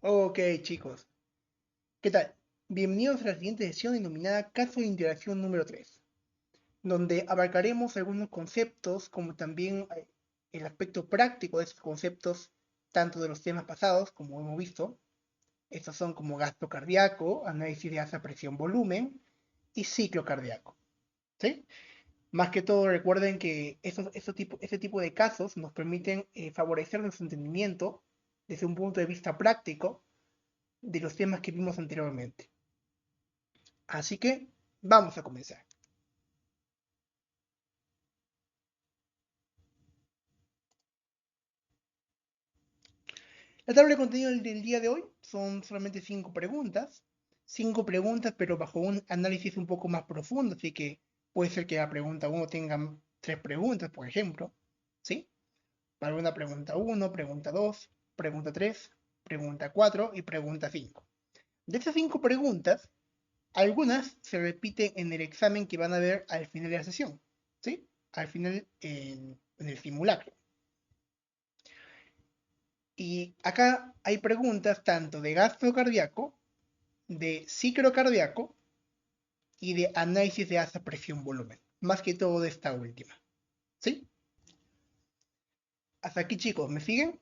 Ok, chicos, ¿qué tal? Bienvenidos a la siguiente sesión denominada Caso de Interacción número 3, donde abarcaremos algunos conceptos como también el aspecto práctico de estos conceptos, tanto de los temas pasados, como hemos visto. Estos son como gasto cardíaco, análisis de asa presión volumen y ciclo cardíaco. ¿Sí? Más que todo recuerden que este tipo de casos nos permiten favorecer nuestro entendimiento desde un punto de vista práctico de los temas que vimos anteriormente. Así que vamos a comenzar. La tabla de contenido del día de hoy son solamente 5 preguntas. 5 preguntas, pero bajo un análisis un poco más profundo. Así que puede ser que la pregunta 1 tenga 3 preguntas, por ejemplo. ¿Sí? Para una pregunta 1, pregunta 2, pregunta 3, pregunta 4 y pregunta 5. De esas 5 preguntas, algunas se repiten en el examen que van a ver al final de la sesión. ¿Sí? Al final en el simulacro. Y acá hay preguntas tanto de gasto cardíaco, de ciclo cardíaco y de análisis de asa presión volumen. Más que todo de esta última. ¿Sí? Hasta aquí, chicos, ¿me siguen?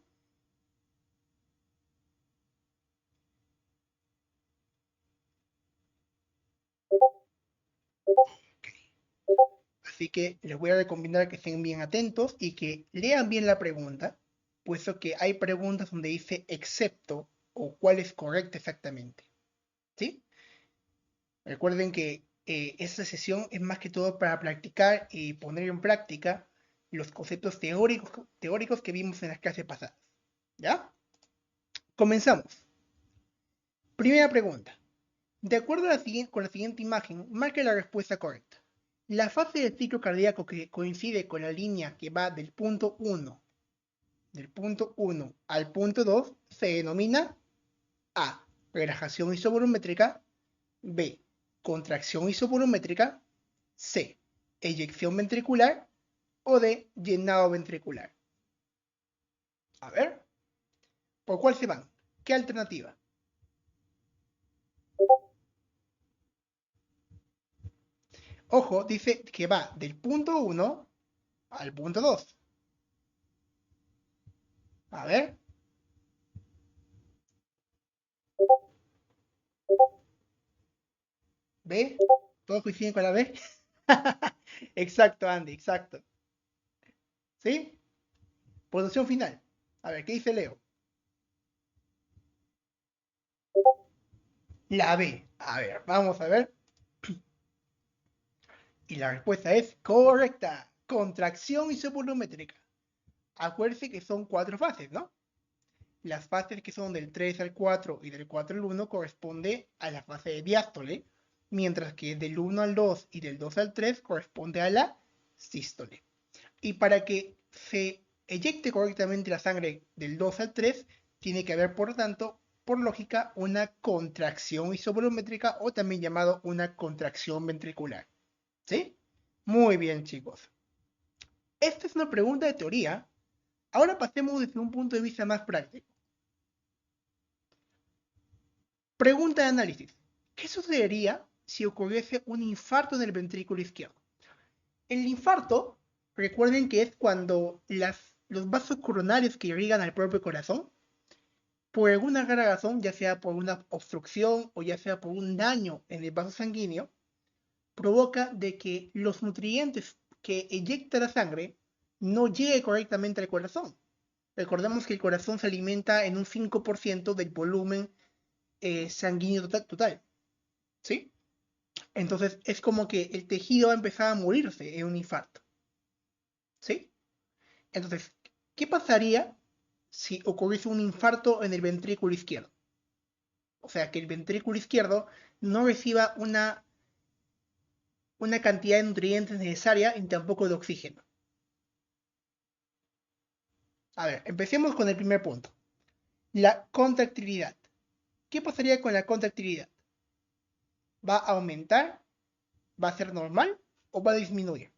Así que les voy a recomendar que estén bien atentos y que lean bien la pregunta, puesto que hay preguntas donde dice excepto o cuál es correcta exactamente. ¿Sí? Recuerden que esta sesión es más que todo para practicar y poner en práctica los conceptos teóricos que vimos en las clases pasadas. ¿Ya? Comenzamos. Primera pregunta. De acuerdo con la siguiente imagen, marque la respuesta correcta. La fase del ciclo cardíaco que coincide con la línea que va del punto 1 al punto 2 se denomina A. Relajación isovolumétrica. B. Contracción isovolumétrica. C. Eyección ventricular. O D. Llenado ventricular. A ver, ¿por cuál se van? ¿Qué alternativa? Ojo, dice que va del punto 1 al punto 2. A ver, ¿B? ¿Todos coinciden con la B? Exacto, Andy, exacto. ¿Sí? Posición final. A ver, ¿qué dice Leo? La B. A ver, vamos a ver. Y la respuesta es correcta. Contracción isovolumétrica. Acuérdense que son 4 fases, ¿no? Las fases que son del 3 al 4 y del 4 al 1 corresponde a la fase de diástole, mientras que del 1 al 2 y del 2 al 3 corresponde a la sístole. Y para que se eyecte correctamente la sangre del 2 al 3, tiene que haber, por tanto, por lógica, una contracción isovolumétrica o también llamado una contracción ventricular. ¿Sí? Muy bien, chicos. Esta es una pregunta de teoría. Ahora pasemos desde un punto de vista más práctico. Pregunta de análisis. ¿Qué sucedería si ocurriese un infarto en el ventrículo izquierdo? El infarto, recuerden que es cuando los vasos coronarios que irrigan al propio corazón, por alguna rara razón, ya sea por una obstrucción o ya sea por un daño en el vaso sanguíneo, provoca de que los nutrientes que eyecta la sangre no lleguen correctamente al corazón. Recordemos que el corazón se alimenta en un 5% del volumen sanguíneo total, ¿sí? Entonces es como que el tejido va a empezar a morirse en un infarto, ¿sí? Entonces, ¿qué pasaría si ocurriese un infarto en el ventrículo izquierdo? O sea, que el ventrículo izquierdo no reciba una cantidad de nutrientes necesaria y tampoco de oxígeno. A ver, empecemos con el primer punto. La contractilidad. ¿Qué pasaría con la contractilidad? ¿Va a aumentar? ¿Va a ser normal? ¿O va a disminuir?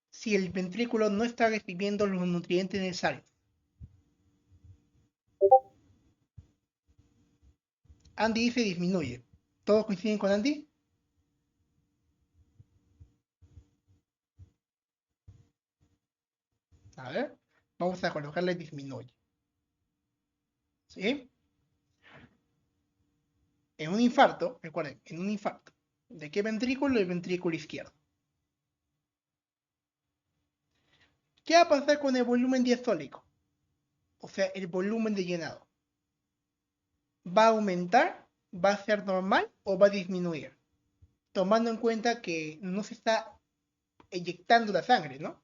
Si el ventrículo no está recibiendo los nutrientes necesarios. Andy dice disminuye. ¿Todos coinciden con Andy? A ver, vamos a colocarle disminuye. ¿Sí? En un infarto, recuerden, en un infarto, ¿de qué ventrículo? El ventrículo izquierdo. ¿Qué va a pasar con el volumen diastólico? O sea, el volumen de llenado. ¿Va a aumentar? ¿Va a ser normal o va a disminuir? Tomando en cuenta que no se está eyectando la sangre, ¿no?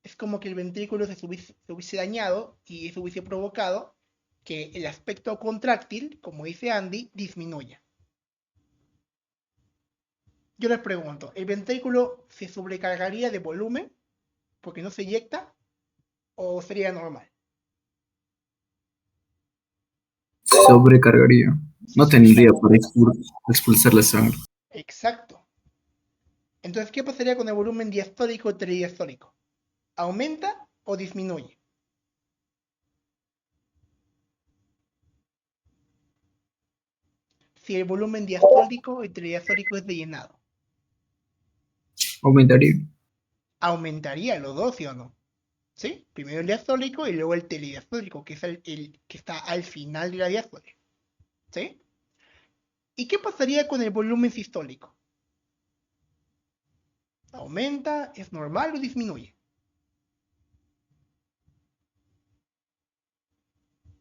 Es como que el ventrículo se hubiese dañado y eso hubiese provocado que el aspecto contráctil, como dice Andy, disminuya. Yo les pregunto, ¿el ventrículo se sobrecargaría de volumen porque no se eyecta o sería normal? Sobrecargaría. Se No tendría sobrecarga. para expulsar la sangre. Exacto. Entonces, ¿qué pasaría con el volumen diastólico y tridiastólico? ¿Aumenta o disminuye? Si el volumen diastólico y tridiastólico es de llenado. Aumentaría. Aumentaría los dos, ¿sí o no? ¿Sí? Primero el diastólico y luego el telediastólico, que es el que está al final de la diástole. ¿Sí? ¿Y qué pasaría con el volumen sistólico? ¿Aumenta, es normal o disminuye?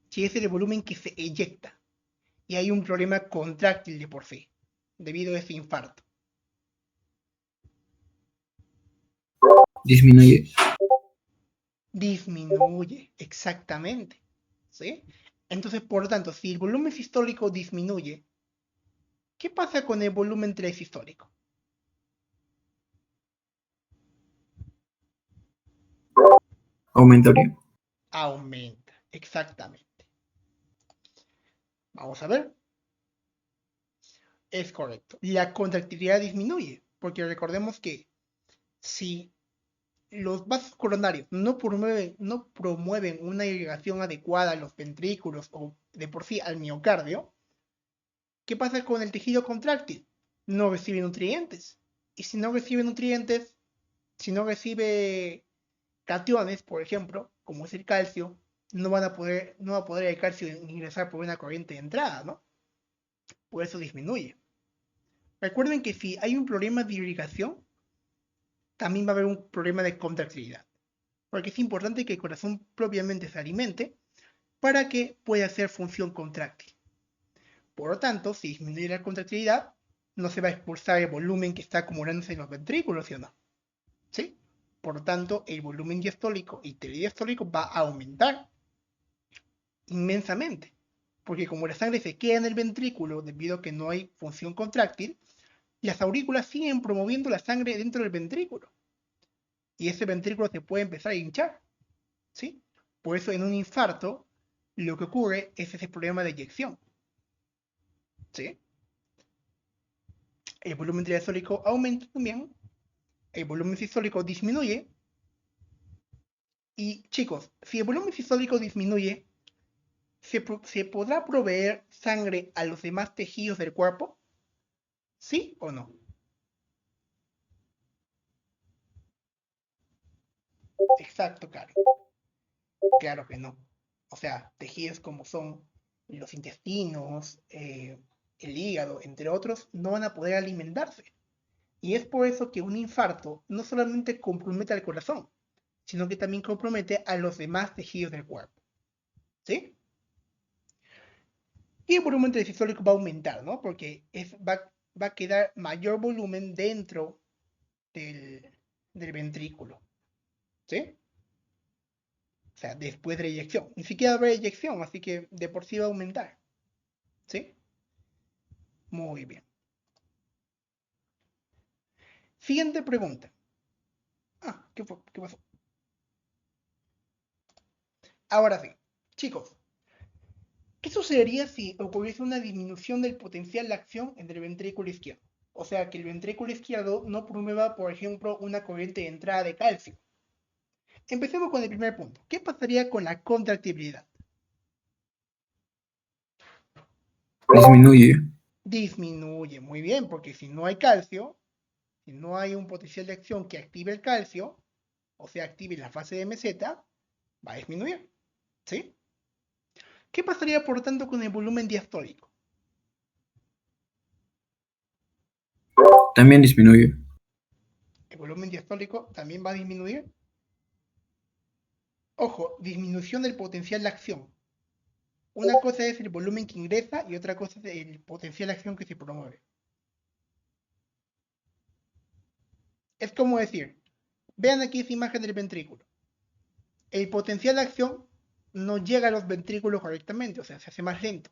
Si es el volumen que se eyecta y hay un problema contráctil de por sí, debido a ese infarto. Disminuye. Disminuye, exactamente. ¿Sí? Entonces, por lo tanto, si el volumen sistólico disminuye, ¿qué pasa con el volumen sistólico? Aumentaría. Aumenta, exactamente. Vamos a ver. Es correcto. La contractilidad disminuye, porque recordemos que si los vasos coronarios no promueven una irrigación adecuada a los ventrículos o de por sí al miocardio, ¿qué pasa con el tejido contráctil? No recibe nutrientes. Y si no recibe nutrientes, si no recibe cationes, por ejemplo, como es el calcio, no va a poder el calcio ingresar por una corriente de entrada, ¿no? Por eso disminuye. Recuerden que si hay un problema de irrigación, también va a haber un problema de contractilidad, porque es importante que el corazón propiamente se alimente para que pueda hacer función contráctil. Por lo tanto, si disminuye la contractilidad, no se va a expulsar el volumen que está acumulándose en los ventrículos, ¿sí o no? ¿Sí? Por lo tanto, el volumen diastólico y telediastólico va a aumentar inmensamente, porque como la sangre se queda en el ventrículo debido a que no hay función contráctil, las aurículas siguen promoviendo la sangre dentro del ventrículo y ese ventrículo se puede empezar a hinchar, ¿sí? Por eso en un infarto lo que ocurre es ese problema de eyección, ¿sí? El volumen diastólico aumenta también, el volumen sistólico disminuye y chicos, si el volumen sistólico disminuye, ¿se podrá proveer sangre a los demás tejidos del cuerpo? ¿Sí o no? Exacto, Karen. Claro que no. O sea, tejidos como son los intestinos, el hígado, entre otros, no van a poder alimentarse. Y es por eso que un infarto no solamente compromete al corazón, sino que también compromete a los demás tejidos del cuerpo. ¿Sí? Y el volumen sistólico va a aumentar, ¿no? Porque va a quedar mayor volumen dentro del, del ventrículo. ¿Sí? O sea, después de la eyección. Ni siquiera habrá eyección, así que de por sí va a aumentar. ¿Sí? Muy bien. Siguiente pregunta. Ah, ¿qué fue? ¿Qué pasó? Ahora sí. Chicos, ¿qué sucedería si ocurriese una disminución del potencial de acción en el ventrículo izquierdo? O sea, que el ventrículo izquierdo no promueva, por ejemplo, una corriente de entrada de calcio. Empecemos con el primer punto. ¿Qué pasaría con la contractibilidad? Disminuye. Disminuye, muy bien, porque si no hay calcio, si no hay un potencial de acción que active el calcio, o sea, active la fase de meseta, va a disminuir, ¿sí? ¿Qué pasaría, por tanto, con el volumen diastólico? También disminuye. El volumen diastólico también va a disminuir. Ojo, disminución del potencial de acción. Una cosa es el volumen que ingresa y otra cosa es el potencial de acción que se promueve. Es como decir, vean aquí esa imagen del ventrículo. El potencial de acción no llega a los ventrículos correctamente, o sea, se hace más lento.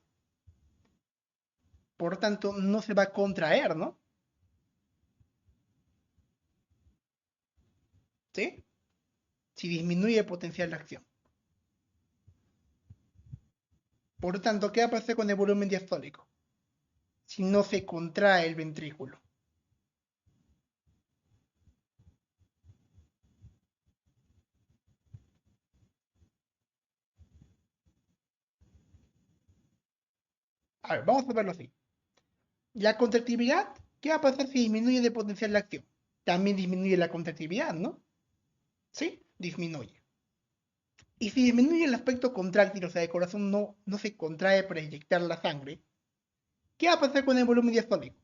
Por tanto, no se va a contraer, ¿no? ¿Sí? Si disminuye el potencial de acción. Por tanto, ¿qué va a pasar con el volumen diastólico? Si no se contrae el ventrículo. A ver, vamos a verlo así. La contractibilidad, ¿qué va a pasar si disminuye el potencial de acción? También disminuye la contractibilidad, ¿no? ¿Sí? Disminuye. Y si disminuye el aspecto contráctil, o sea, el corazón no se contrae para inyectar la sangre, ¿qué va a pasar con el volumen diastólico?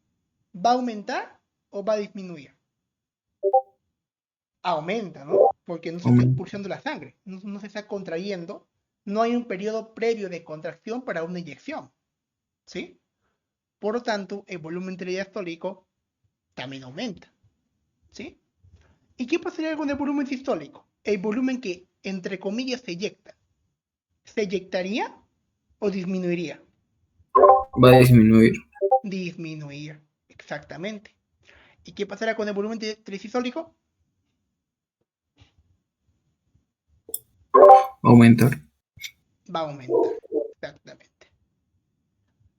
¿Va a aumentar o va a disminuir? Aumenta, ¿no? Porque no se está Aumenta. expulsando la sangre, no se está contrayendo, no hay un periodo previo de contracción para una inyección, ¿sí? Por lo tanto, el volumen diastólico también aumenta, ¿sí? ¿Y qué pasaría con el volumen sistólico? El volumen que, entre comillas, se eyecta. ¿Se eyectaría o disminuiría? Va a disminuir. Disminuir, exactamente. ¿Y qué pasará con el volumen trisistólico? Aumentar. Va a aumentar, exactamente.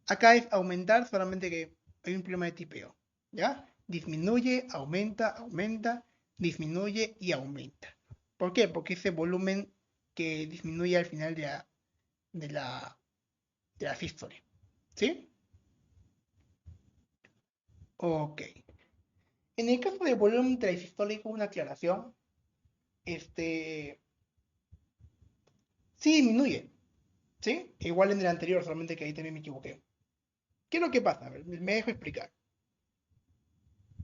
Acá es aumentar, solamente que hay un problema de tipeo, ¿ya? Disminuye, aumenta, aumenta, disminuye y aumenta. ¿Por qué? Porque ese volumen que disminuye al final de la, de la sístole, ¿sí? Ok. En el caso del volumen trisistólico, una aclaración, este, sí disminuye, ¿sí? Igual en el anterior, solamente que ahí también me equivoqué. ¿Qué es lo que pasa? A ver, me dejo explicar.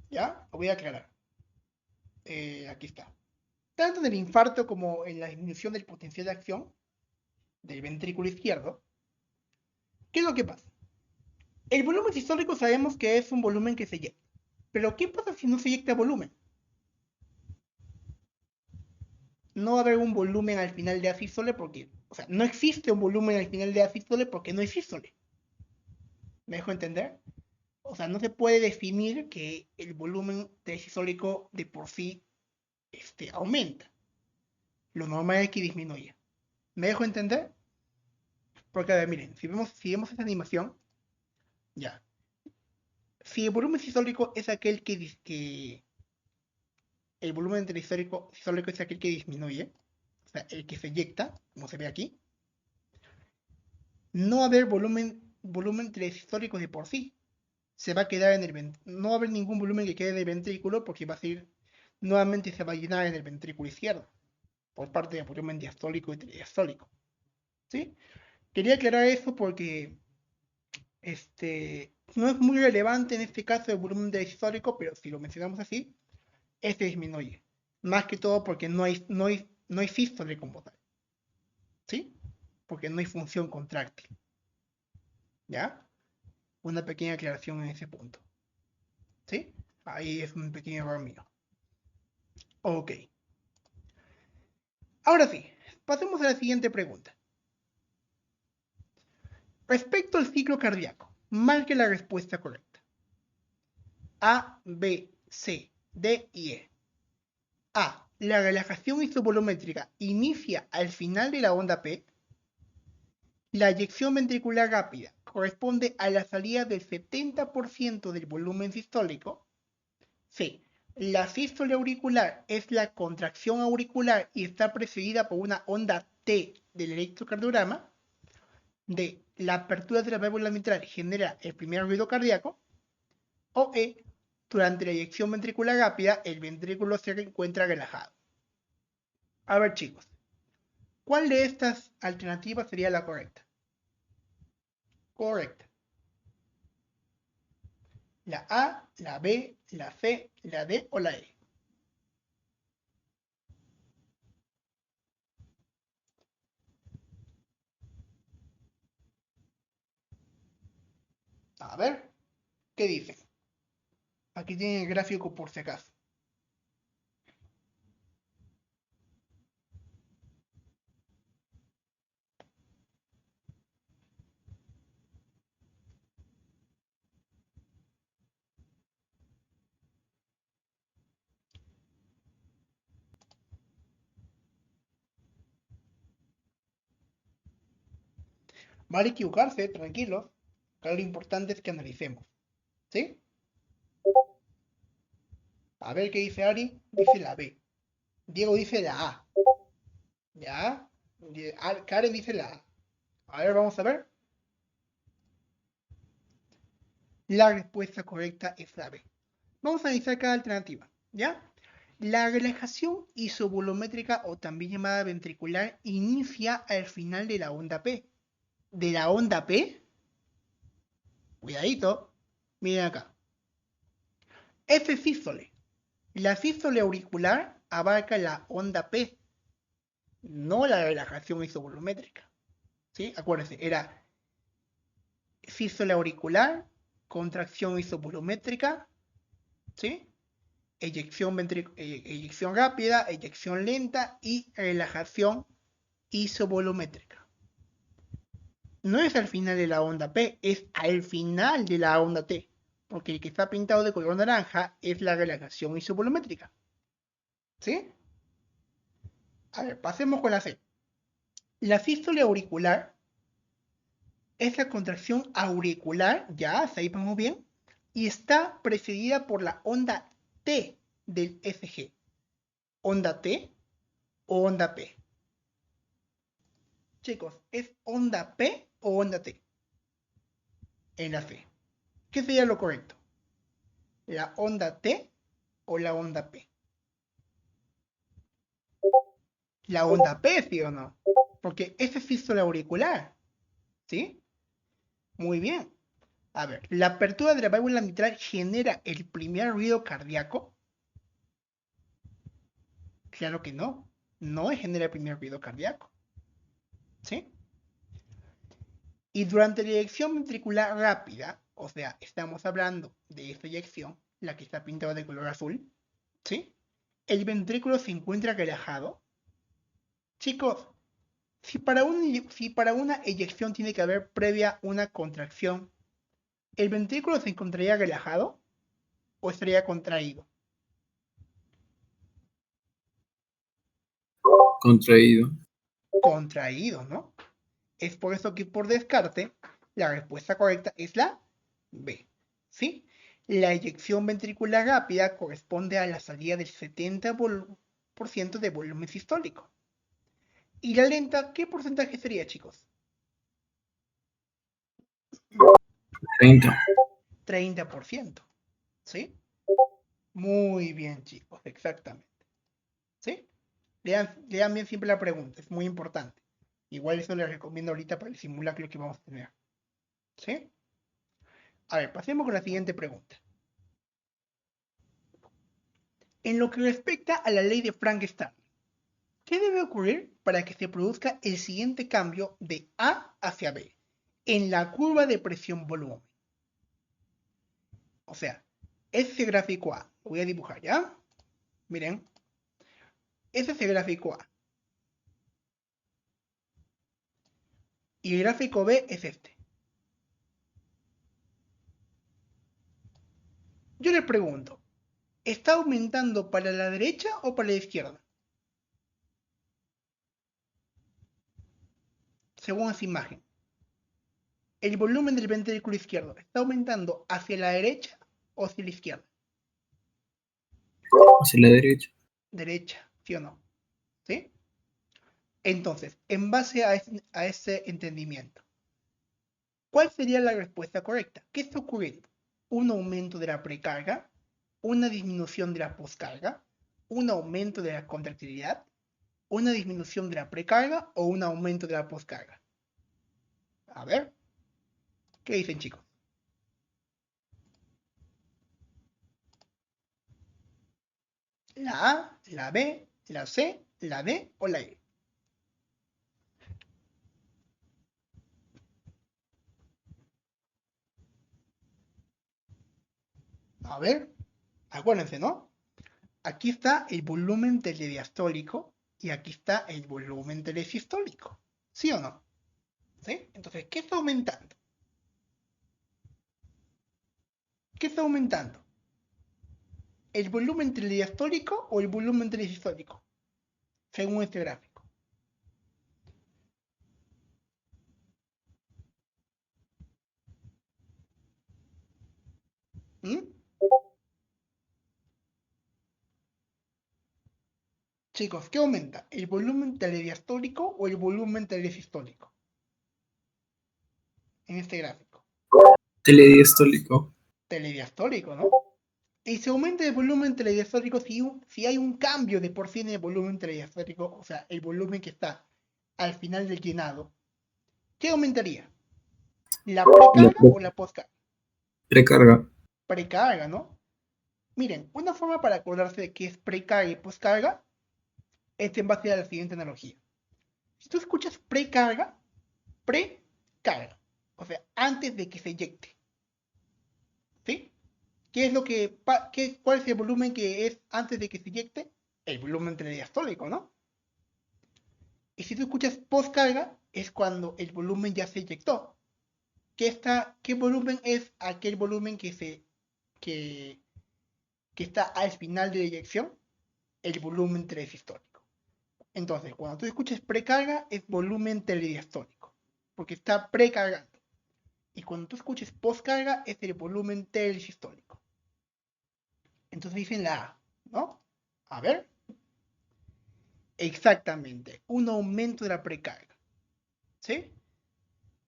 ¿Ya? Lo voy a aclarar. Aquí está. Tanto en el infarto como en la disminución del potencial de acción del ventrículo izquierdo, ¿qué es lo que pasa? El volumen sistólico sabemos que es un volumen que se eyecta. Pero ¿qué pasa si no se eyecta volumen? No va a haber un volumen al final de asístole porque, o sea, no existe un volumen al final de asístole porque no hay sístole. ¿Me dejo entender? O sea, no se puede definir que el volumen sistólico de por sí aumenta. Lo normal es que disminuya. ¿Me dejo entender? Porque, a ver, miren, si vemos esta animación, ya. Si el volumen sistólico es aquel que el volumen sistólico es aquel que disminuye, o sea, el que se eyecta, como se ve aquí, no va a haber volumen sistólico de por sí. Se va a quedar en el no va a haber ningún volumen que quede en el ventrículo porque va a ser nuevamente se va a llenar en el ventrículo izquierdo por parte del volumen diastólico y tridiastólico. ¿Sí? Quería aclarar eso porque no es muy relevante en este caso el volumen diastólico, pero si lo mencionamos así, este disminuye. Más que todo porque no hay sístole como tal. ¿Sí? Porque no hay función contráctil. ¿Ya? Una pequeña aclaración en ese punto. ¿Sí? Ahí es un pequeño error mío. Ok. Ahora sí, pasemos a la siguiente pregunta. Respecto al ciclo cardíaco, marque la respuesta correcta. A, B, C, D y E. A. La relajación isovolumétrica inicia al final de la onda P. La eyección ventricular rápida corresponde a la salida del 70% del volumen sistólico. C. La sístole auricular es la contracción auricular y está precedida por una onda T del electrocardiograma. D. La apertura de la válvula mitral genera el primer ruido cardíaco. O E. Durante la eyección ventricular rápida, el ventrículo se encuentra relajado. A ver, chicos, ¿cuál de estas alternativas sería la correcta? Correcta. ¿La A, la B, la C, la D o la E? A ver, ¿qué dicen? Aquí tienen el gráfico por si acaso. Vale equivocarse, tranquilos. Acá lo importante es que analicemos. ¿Sí? A ver qué dice Ari. Dice la B. Diego dice la A. ¿Ya? Karen dice la A. A ver, vamos a ver. La respuesta correcta es la B. Vamos a analizar cada alternativa. ¿Ya? La relajación isovolumétrica o también llamada ventricular inicia al final de la onda P. ¿De la onda P? Cuidadito. Miren acá. F sístole. La sístole auricular abarca la onda P, no la relajación isovolumétrica. ¿Sí? Acuérdense, era sístole auricular, contracción isovolumétrica, ¿sí? Eyección rápida, eyección lenta y relajación isovolumétrica. No es al final de la onda P, es al final de la onda T, porque el que está pintado de color naranja es la relajación isovolumétrica. ¿Sí? A ver, pasemos con la C. La sístole auricular es la contracción auricular, ya, hasta ahí vamos bien, y está precedida por la onda T del FG. ¿Onda T o onda P? Chicos, ¿es onda P o onda T? En la C. ¿Qué sería lo correcto? ¿La onda T o la onda P? La onda P, ¿sí o no? Porque ese es sístole auricular, ¿sí? Muy bien. A ver, ¿la apertura de la válvula mitral genera el primer ruido cardíaco? Claro que no. No genera el primer ruido cardíaco. ¿Sí? Y durante la eyección ventricular rápida, o sea, estamos hablando de esta eyección, la que está pintada de color azul, ¿sí? El ventrículo se encuentra relajado. Chicos, si para una eyección tiene que haber previa una contracción, ¿el ventrículo se encontraría relajado o estaría contraído? Contraído. Contraído, ¿no? Es por eso que por descarte, la respuesta correcta es la B. ¿Sí? La eyección ventricular rápida corresponde a la salida del 70% de volumen sistólico. ¿Y la lenta qué porcentaje sería, chicos? 30. 30%. ¿Sí? Muy bien, chicos, exactamente. ¿Sí? Lean bien siempre la pregunta, es muy importante. Igual eso les recomiendo ahorita para el simulacro que vamos a tener. ¿Sí? A ver, pasemos con la siguiente pregunta. En lo que respecta a la ley de Frankenstein, ¿qué debe ocurrir para que se produzca el siguiente cambio de A hacia B en la curva de presión-volumen? O sea, ese gráfico A, lo voy a dibujar, ¿ya? Miren, ese es el gráfico A. Y el gráfico B es este. Yo les pregunto, ¿está aumentando para la derecha o para la izquierda? Según esa imagen. El volumen del ventrículo izquierdo, ¿está aumentando hacia la derecha o hacia la izquierda? Hacia la derecha. Derecha, ¿sí o no? ¿Sí? Entonces, en base a ese entendimiento, ¿Cuál sería la respuesta correcta? ¿Qué está ocurriendo? ¿Un aumento de la precarga? ¿Una disminución de la poscarga? ¿Un aumento de la contractilidad? ¿Una disminución de la precarga o un aumento de la poscarga? A ver, ¿qué dicen, chicos? ¿La A, la B, la C, la D o la E? A ver, acuérdense, ¿no? Aquí está el volumen telediastólico y aquí está el volumen telesistólico. ¿Sí o no? ¿Sí? Entonces, ¿qué está aumentando? ¿Qué está aumentando? ¿El volumen telediastólico o el volumen telesistólico? Según este gráfico. ¿Mm? Chicos, ¿qué aumenta? ¿El volumen telediastólico o el volumen telesistólico? En este gráfico. Telediastólico. Telediastólico, ¿no? Y se aumenta el volumen telediastólico si hay un cambio de por sí en el volumen telediastólico, o sea, el volumen que está al final del llenado. ¿Qué aumentaría? ¿La La precarga o la postcarga? precarga. Precarga, ¿no? Miren, una forma para acordarse de qué es precarga y postcarga es en base a la siguiente analogía. Si tú escuchas precarga, precarga, o sea, antes de que se eyecte, ¿sí? ¿Qué es lo que, cuál es el volumen que es antes de que se eyecte? El volumen telediastólico, ¿no? Y si tú escuchas postcarga, es cuando el volumen ya se eyectó. ¿Qué volumen es aquel volumen que, que está al final de la eyección? El volumen telesistólico. Entonces, cuando tú escuchas precarga, es volumen telediastólico, porque está precargando. Y cuando tú escuches postcarga, es el volumen telesistólico. Entonces dicen la A, ¿no? A ver. Exactamente, un aumento de la precarga. ¿Sí?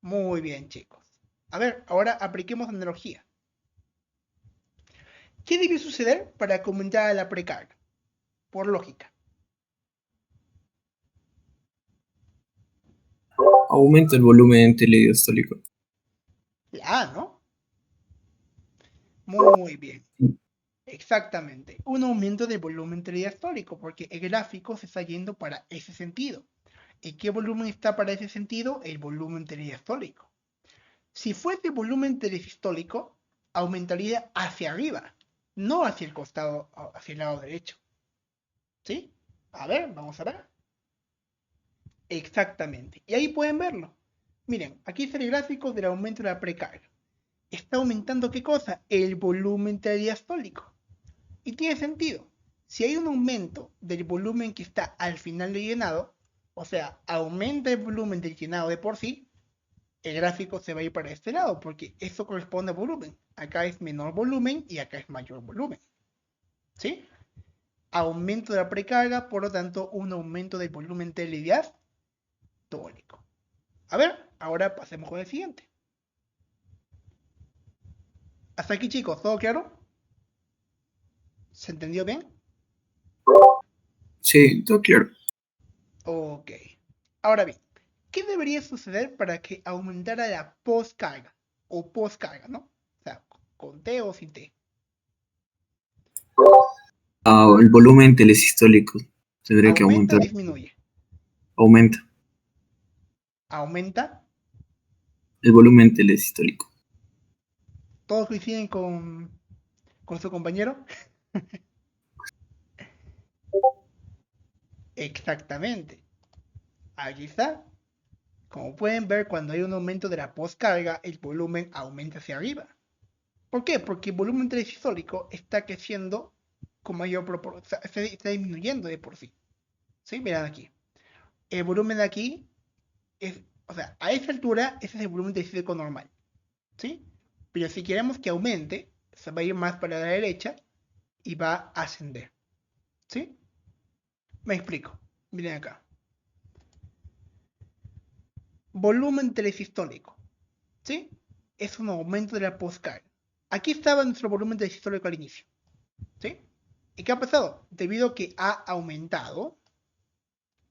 Muy bien, chicos. A ver, ahora apliquemos analogía. ¿Qué debe suceder para que aumentara la precarga? Por lógica. Aumenta el volumen telediastólico. La A, ¿no? Muy bien. Exactamente. Un aumento del volumen telediastólico, porque el gráfico se está yendo para ese sentido. ¿Y qué volumen está para ese sentido? El volumen telediastólico. Si fuese volumen telesistólico, aumentaría hacia arriba, no hacia el costado, hacia el lado derecho. ¿Sí? A ver, vamos a ver. Exactamente. Y ahí pueden verlo. Miren, aquí está el gráfico del aumento de la precarga. ¿Está aumentando qué cosa? El volumen telediastólico. Y tiene sentido. Si hay un aumento del volumen que está al final del llenado, o sea, aumenta el volumen del llenado de por sí, el gráfico se va a ir para este lado, porque eso corresponde a volumen. Acá es menor volumen y acá es mayor volumen. ¿Sí? Aumento de la precarga, por lo tanto, un aumento del volumen telediastólico. A ver, ahora pasemos con el siguiente. Hasta aquí, chicos, ¿todo claro? ¿Se entendió bien? Sí, todo claro. Ok. Ahora bien, ¿qué debería suceder para que aumentara la postcarga? O postcarga, ¿no? O sea, con T o sin T. El volumen telesistólico tendría que ¿Aumenta o aumentar. disminuye? Aumenta ¿Aumenta? el volumen telesistólico. ¿Todos coinciden con su compañero? Exactamente. Aquí está. Como pueden ver, cuando hay un aumento de la postcarga, el volumen aumenta hacia arriba. ¿Por qué? Porque el volumen telesistólico está creciendo con mayor proporción, está disminuyendo de por sí. ¿Sí? Miren aquí. El volumen de aquí es, o sea, a esa altura, ese es el volumen telesistólico normal. ¿Sí? Pero si queremos que aumente, se va a ir más para la derecha y va a ascender. ¿Sí? Me explico. Miren acá. Volumen telesistólico. ¿sí? Es un aumento de la postcarga. Aquí estaba nuestro volumen telesistólico al inicio, ¿sí? ¿Y qué ha pasado? Debido a que ha aumentado,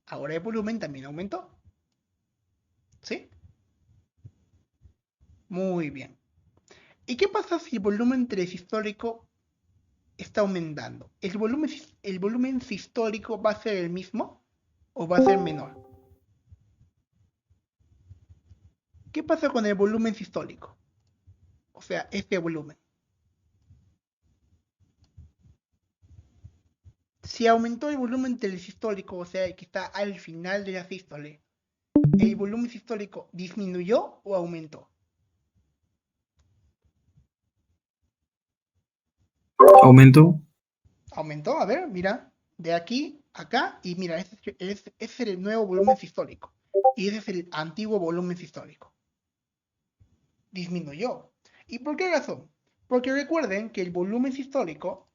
ahora el volumen también aumentó, ¿sí? Muy bien. ¿Y qué pasa si el volumen telesistólico está aumentando? El volumen sistólico va a ser el mismo o va a ser menor? ¿Qué pasa con el volumen sistólico? O sea, este volumen. Si aumentó el volumen telesistólico, o sea, el que está al final de la sístole, ¿el volumen sistólico disminuyó o aumentó? ¿Aumentó? Aumentó, a ver, mira, de aquí a acá, y mira, ese es el nuevo volumen sistólico. Y ese es el antiguo volumen sistólico. Disminuyó. ¿Y por qué razón? Porque recuerden que el volumen sistólico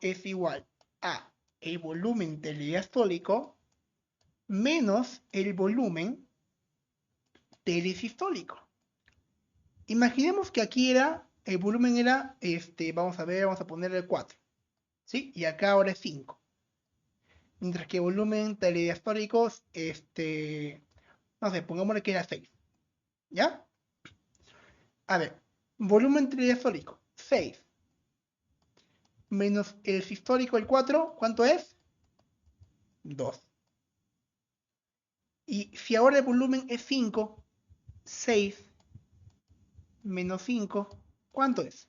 es igual a el volumen telediastólico menos el volumen telesistólico. Imaginemos que aquí el volumen era, vamos a ver, vamos a ponerle 4, ¿sí? Y acá ahora es 5. Mientras que el volumen telediastólico, no sé, pongámosle que era 6, ¿ya? A ver, volumen telediastólico, 6, menos el sistólico, el 4, ¿cuánto es? 2. Y si ahora el volumen es 5, 6 menos 5, ¿cuánto es?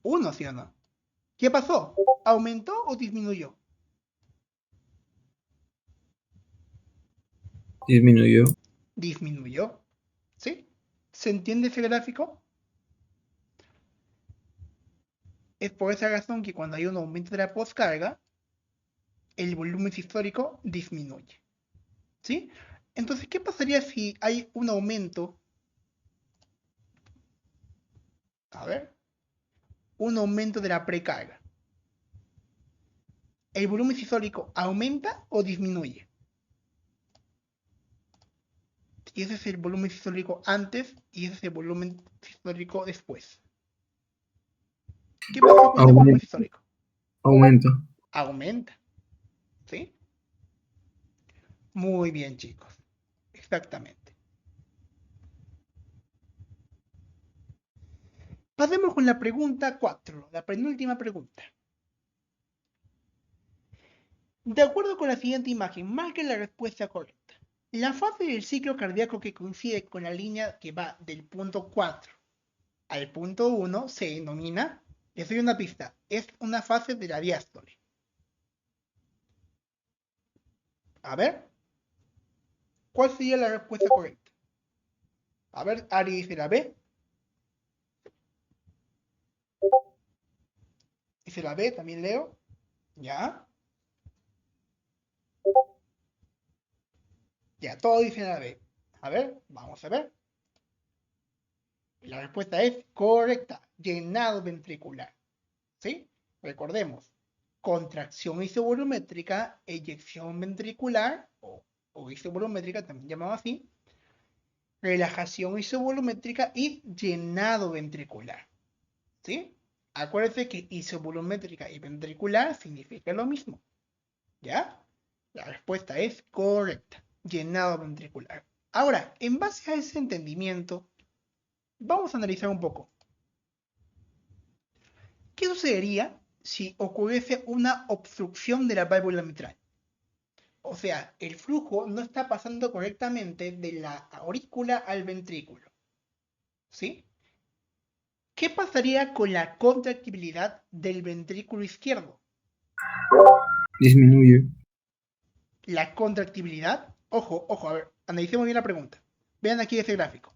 1, ¿sí o no? ¿Qué pasó? ¿Aumentó o disminuyó? Disminuyó. Disminuyó, ¿sí? ¿Se entiende ese gráfico? Es por esa razón que cuando hay un aumento de la postcarga, el volumen histórico disminuye, ¿sí? Entonces, ¿qué pasaría si hay un aumento? A ver, un aumento de la precarga. ¿El volumen histórico aumenta o disminuye? Y ese es el volumen histórico antes y ese es el volumen histórico después. ¿Qué pasó con el volumen Aumenta. histórico? Aumenta. Aumenta, ¿sí? Muy bien, chicos. Exactamente. Pasemos con la pregunta 4, la penúltima pregunta. De acuerdo con la siguiente imagen, marque la respuesta correcta. La fase del ciclo cardíaco que coincide con la línea que va del punto 4 al punto 1 se denomina, les doy una pista, es una fase de la diástole. A ver, ¿cuál sería la respuesta correcta? A ver, Ari dice la B. Dice la B, también Leo. Ya. Ya, todos dicen la B. A ver, vamos a ver. La respuesta es correcta. Llenado ventricular. ¿Sí? Recordemos. Contracción isovolumétrica, eyección ventricular, o isovolumétrica, también llamado así. Relajación isovolumétrica y llenado ventricular. ¿Sí? Acuérdense que isovolumétrica y ventricular significa lo mismo. ¿Ya? La respuesta es correcta. Llenado ventricular. Ahora, en base a ese entendimiento, vamos a analizar un poco. ¿Qué sucedería si ocurriese una obstrucción de la válvula mitral? O sea, el flujo no está pasando correctamente de la aurícula al ventrículo. ¿Sí? ¿Qué pasaría con la contractibilidad del ventrículo izquierdo? Disminuye. La contractibilidad, ojo, ojo, a ver, analicemos bien la pregunta. Vean aquí ese gráfico.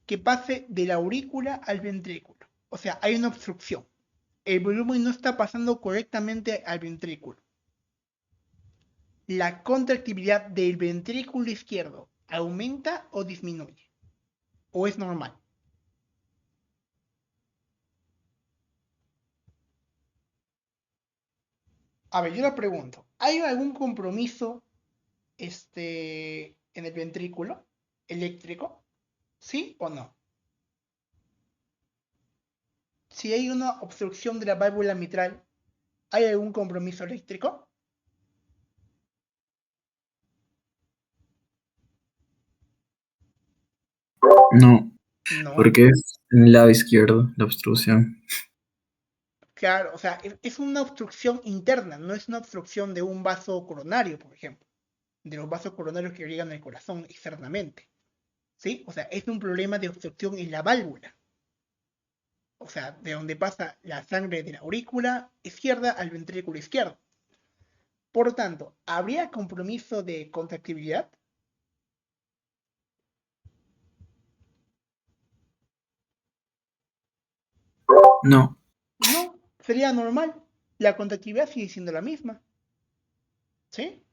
Que pase de la aurícula al ventrículo. O sea, hay una obstrucción. El volumen no está pasando correctamente al ventrículo. La contractibilidad del ventrículo izquierdo aumenta o disminuye. O es normal. A ver, yo le pregunto, ¿hay algún compromiso en el ventrículo eléctrico? ¿Sí o no? Si hay una obstrucción de la válvula mitral, ¿hay algún compromiso eléctrico? No, No. porque es en el lado izquierdo la obstrucción. Claro, o sea, es una obstrucción interna, no es una obstrucción de un vaso coronario, por ejemplo, de los vasos coronarios que llegan al corazón externamente. ¿Sí? O sea, es un problema de obstrucción en la válvula. O sea, de donde pasa la sangre de la aurícula izquierda al ventrículo izquierdo. Por lo tanto, ¿habría compromiso de contractibilidad? No, No, sería normal. La contractibilidad sigue siendo la misma. ¿Sí?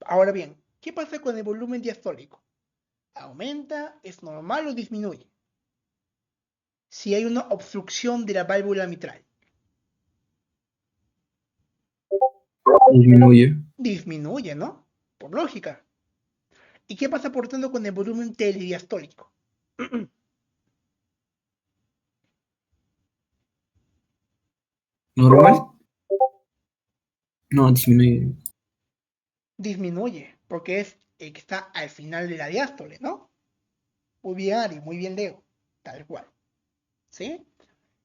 Ahora bien, ¿qué pasa con el volumen diastólico? ¿Aumenta, es normal o disminuye? Si hay una obstrucción de la válvula mitral. disminuye. Disminuye, ¿no? Por lógica. ¿Y qué pasa por tanto con el volumen telediastólico? ¿Normal? No, disminuye. Disminuye, porque es el que está al final de la diástole, ¿no? Muy bien, Ari, muy bien, Leo. Tal cual. ¿Sí?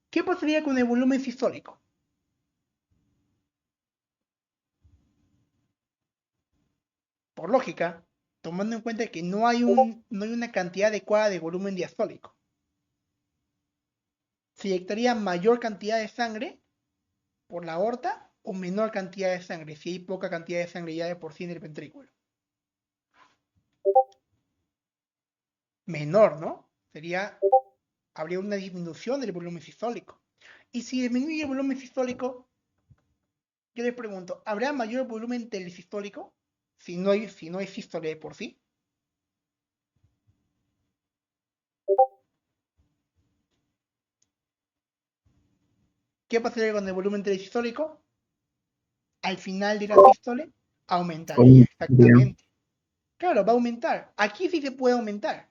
¿Qué pasaría con el volumen sistólico? Por lógica, tomando en cuenta que no hay una cantidad adecuada de volumen diastólico. ¿Se inyectaría mayor cantidad de sangre por la aorta o menor cantidad de sangre si hay poca cantidad de sangre ya de por sí en el ventrículo? Menor, ¿no? Habría una disminución del volumen sistólico. Y si disminuye el volumen sistólico, yo les pregunto, ¿habrá mayor volumen telesistólico si no hay sístole de por sí? ¿Qué pasaría con el volumen telesistólico? Al final de la sístole, aumentaría, Bien. exactamente. Claro, va a aumentar. Aquí sí se puede aumentar,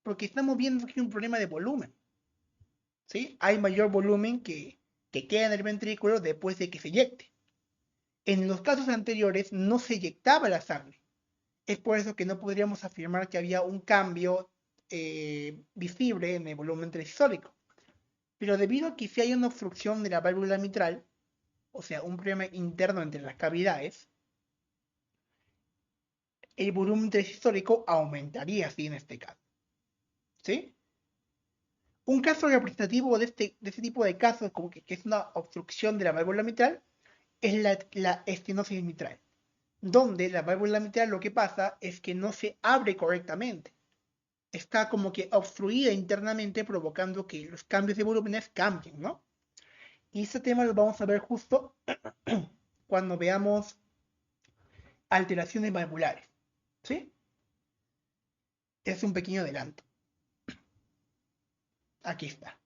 porque estamos viendo que hay un problema de volumen. ¿Sí? Hay mayor volumen que queda en el ventrículo después de que se eyecte. En los casos anteriores no se eyectaba la sangre. Es por eso que no podríamos afirmar que había un cambio visible en el volumen telesistólico. Pero debido a que si hay una obstrucción de la válvula mitral, o sea, un problema interno entre las cavidades, el volumen telesistólico aumentaría así en este caso. ¿Sí? Un caso representativo de este tipo de casos, como que es una obstrucción de la válvula mitral, es la estenosis mitral, donde la válvula mitral lo que pasa es que no se abre correctamente. Está como que obstruida internamente, provocando que los cambios de volúmenes cambien, ¿no? Y ese tema lo vamos a ver justo cuando veamos alteraciones valvulares, ¿sí? Es un pequeño adelanto. Aquí está,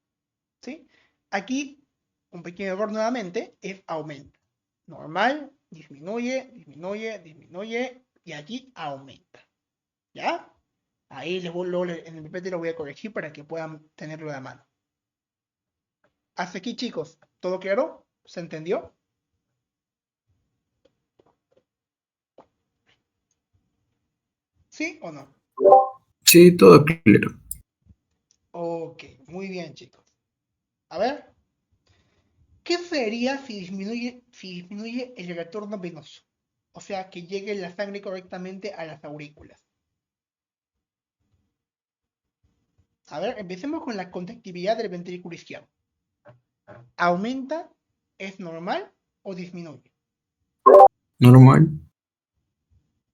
¿sí? Aquí, un pequeño error nuevamente, es aumenta. Normal, disminuye, disminuye, disminuye, y aquí aumenta, ¿ya? Ahí luego en el PPT lo voy a corregir para que puedan tenerlo a mano. Hasta aquí, chicos, ¿todo claro? ¿Se entendió? ¿Sí o no? Sí, todo claro. Ok, muy bien, chicos. A ver, ¿qué sería si disminuye el retorno venoso? O sea, que llegue la sangre correctamente a las aurículas. A ver, empecemos con la contractibilidad del ventrículo izquierdo. ¿Aumenta? ¿Es normal o disminuye? Normal.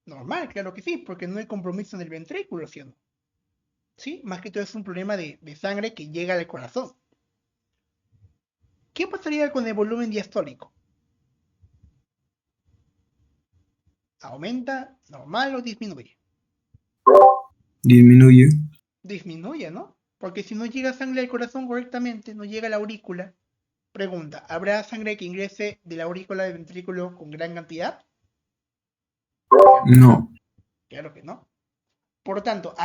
Normal, claro que sí, porque no hay compromiso en el ventrículo, ¿sí o no? ¿Sí? Más que todo es un problema de sangre que llega al corazón. ¿Qué pasaría con el volumen diastólico? ¿Aumenta, normal o disminuye? Disminuye. Disminuye, ¿no? Porque si no llega sangre al corazón correctamente, no llega a la aurícula. Pregunta, ¿habrá sangre que ingrese de la aurícula al ventrículo con gran cantidad? Claro que no. No. Claro que no. Por lo tanto,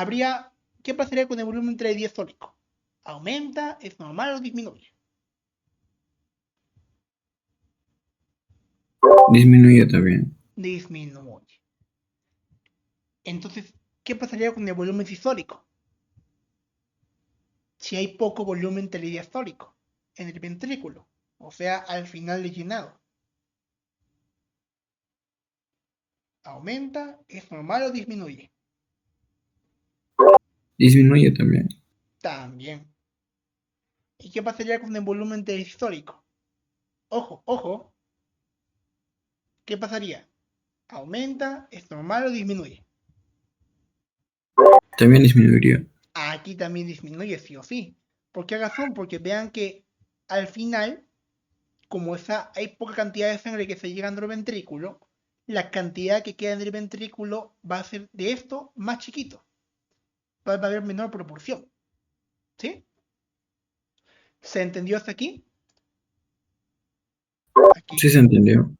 ¿qué pasaría con el volumen diastólico? ¿Aumenta, es normal o disminuye? Disminuye también. Disminuye. Entonces, ¿qué pasaría con el volumen sistólico? Si hay poco volumen telediastólico en el ventrículo, o sea, al final del llenado. ¿Aumenta, es normal o disminuye? Disminuye también. También. ¿Y qué pasaría con el volumen telesistólico? Ojo, ojo, ¿qué pasaría? ¿Aumenta, es normal o disminuye? También disminuiría. Aquí también disminuye sí o sí. ¿Por qué razón? Porque vean que al final, como hay poca cantidad de sangre que se llega al ventrículo, la cantidad que queda en el ventrículo va a ser de esto más chiquito. Va a haber menor proporción. ¿Sí? ¿Se entendió hasta aquí? Sí Aquí. se entendió.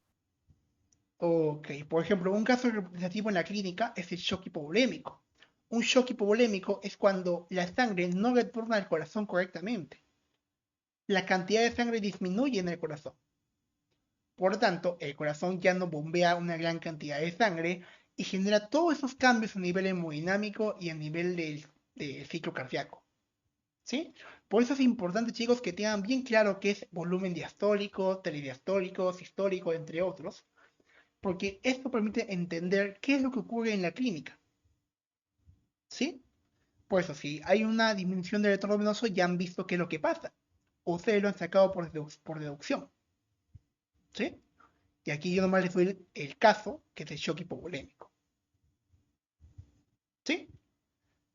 Ok, por ejemplo, un caso representativo en la clínica es el shock hipovolémico. Un shock hipovolémico es cuando la sangre no retorna al corazón correctamente. La cantidad de sangre disminuye en el corazón. Por lo tanto, el corazón ya no bombea una gran cantidad de sangre y genera todos esos cambios a nivel hemodinámico y a nivel del ciclo cardíaco. ¿Sí? Por eso es importante, chicos, que tengan bien claro qué es volumen diastólico, telediastólico, sistólico, entre otros, porque esto permite entender qué es lo que ocurre en la clínica. ¿Sí? Por eso, si hay una disminución del retorno venoso, ya han visto qué es lo que pasa. Ustedes lo han sacado por deducción. ¿Sí? Y aquí yo nomás les doy el caso, que es el shock hipovolémico. ¿Sí?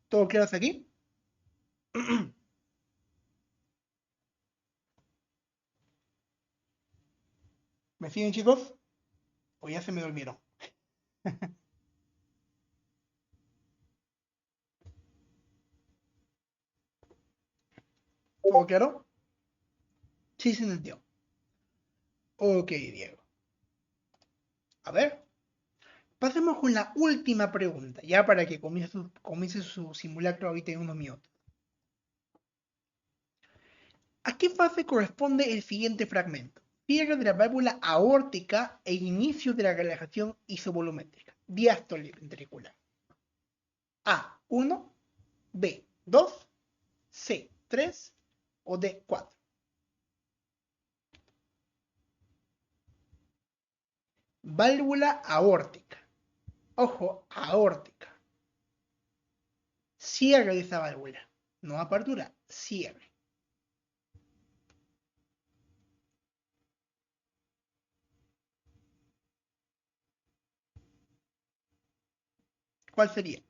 ¿Todo claro hasta aquí? ¿Me siguen, chicos? O ya se me durmieron. ¿Todo claro? Sí, se entendió. Ok, Diego. A ver, pasemos con la última pregunta, ya para que comience su simulacro ahorita en unos minutos. ¿A qué fase corresponde el siguiente fragmento? Cierre de la válvula aórtica e inicio de la relajación isovolumétrica. Diástole ventricular. A1, B2, C3 o D4. Válvula aórtica. Ojo, aórtica. Cierre de esa válvula. No apertura, cierre. ¿Cuál sería?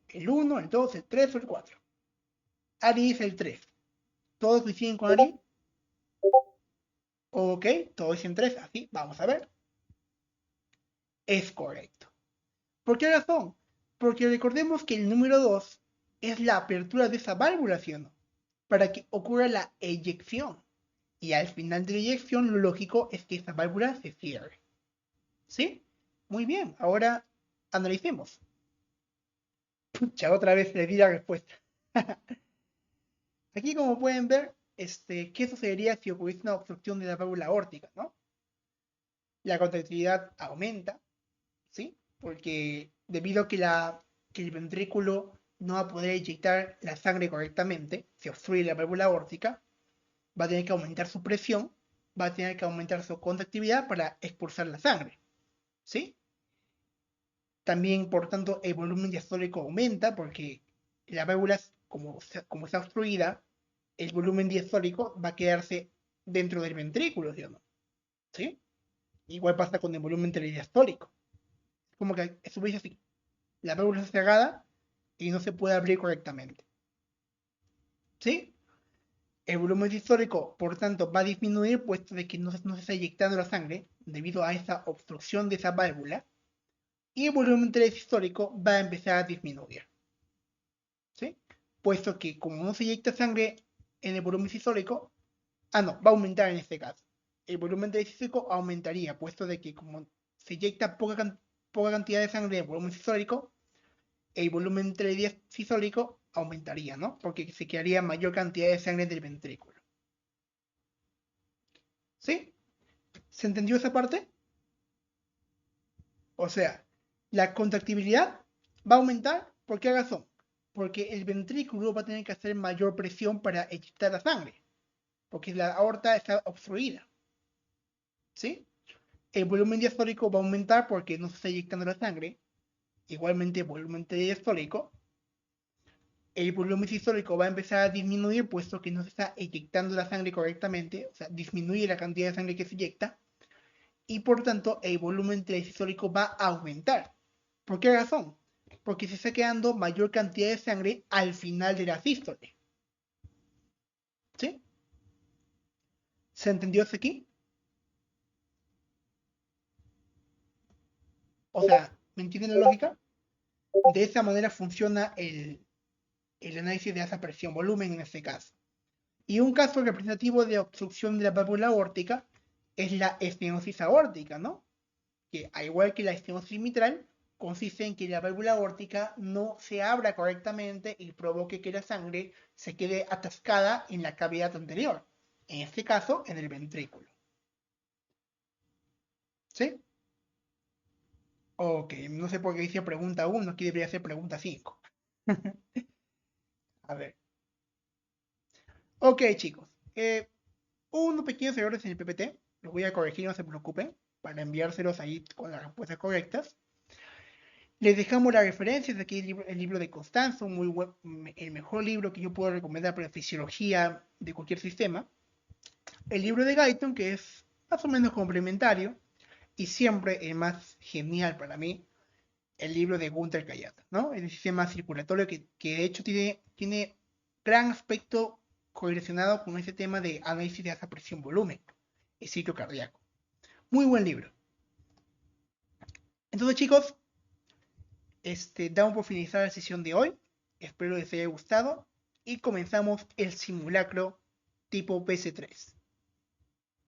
¿El 1, el 2, el 3 o el 4? Ari dice el 3. ¿Todos coinciden con Ari? Ok, todos dicen 3. Así, vamos a ver. Es correcto. ¿Por qué razón? Porque recordemos que el número 2 es la apertura de esa válvula, ¿sí o no? Para que ocurra la eyección. Y al final de la eyección, lo lógico es que esa válvula se cierre. ¿Sí? Muy bien, ahora analicemos. Pucha, otra vez le di la respuesta. Aquí, como pueden ver, ¿qué sucedería si ocurriese una obstrucción de la válvula aórtica, ¿no? La contractilidad aumenta, ¿sí? Porque debido a que el ventrículo no va a poder inyectar la sangre correctamente, se obstruye la válvula aórtica, va a tener que aumentar su presión, va a tener que aumentar su contractividad para expulsar la sangre, ¿sí? También, por tanto, el volumen diastólico aumenta porque la válvula, como está obstruida, el volumen diastólico va a quedarse dentro del ventrículo, ¿sí o no? ¿Sí? Igual pasa con el volumen telediastólico. Como que estuviese así. La válvula está cerrada y no se puede abrir correctamente. ¿Sí? El volumen sistólico, por tanto, va a disminuir puesto de que no se está inyectando la sangre debido a esa obstrucción de esa válvula. Y el volumen telesistólico va a empezar a disminuir. ¿Sí? Puesto que como no se inyecta sangre en el volumen sistólico, no, va a aumentar en este caso. El volumen telesistólico aumentaría, puesto de que como se inyecta poca cantidad de sangre en el volumen sistólico, el volumen intradiastólico aumentaría, ¿no? Porque se quedaría mayor cantidad de sangre del ventrículo. ¿Sí? ¿Se entendió esa parte? O sea, la contractibilidad va a aumentar. ¿Por qué razón? Porque el ventrículo va a tener que hacer mayor presión para eyectar la sangre. Porque la aorta está obstruida. ¿Sí? El volumen diastólico va a aumentar porque no se está eyectando la sangre. Igualmente el volumen diastólico. El volumen sistólico va a empezar a disminuir puesto que no se está eyectando la sangre correctamente. O sea, disminuye la cantidad de sangre que se eyecta. Y por tanto, el volumen sistólico va a aumentar. ¿Por qué razón? Porque se está quedando mayor cantidad de sangre al final de la sístole. ¿Sí? ¿Se entendió hasta aquí? O sea, ¿me entienden la lógica? De esa manera funciona el análisis de esa presión volumen en este caso. Y un caso representativo de obstrucción de la válvula aórtica es la estenosis aórtica, ¿no? Que al igual que la estenosis mitral, consiste en que la válvula aórtica no se abra correctamente y provoque que la sangre se quede atascada en la cavidad anterior, en este caso en el ventrículo. ¿Sí? Ok, no sé por qué dice pregunta 1, aquí debería ser pregunta 5. A ver. Ok, chicos. Hubo unos pequeños errores en el PPT. Los voy a corregir, no se preocupen, para enviárselos ahí con las respuestas correctas. Les dejamos las referencias, aquí el libro de Constanzo, el mejor libro que yo puedo recomendar para fisiología de cualquier sistema. El libro de Guyton, que es más o menos complementario, y siempre el más genial para mí, el libro de Gunther Kayat, ¿no? El sistema circulatorio que de hecho tiene gran aspecto correlacionado con ese tema de análisis de esa presión volumen, el ciclo cardíaco. Muy buen libro. Entonces, chicos, damos por finalizar la sesión de hoy. Espero les haya gustado y comenzamos el simulacro tipo PC3.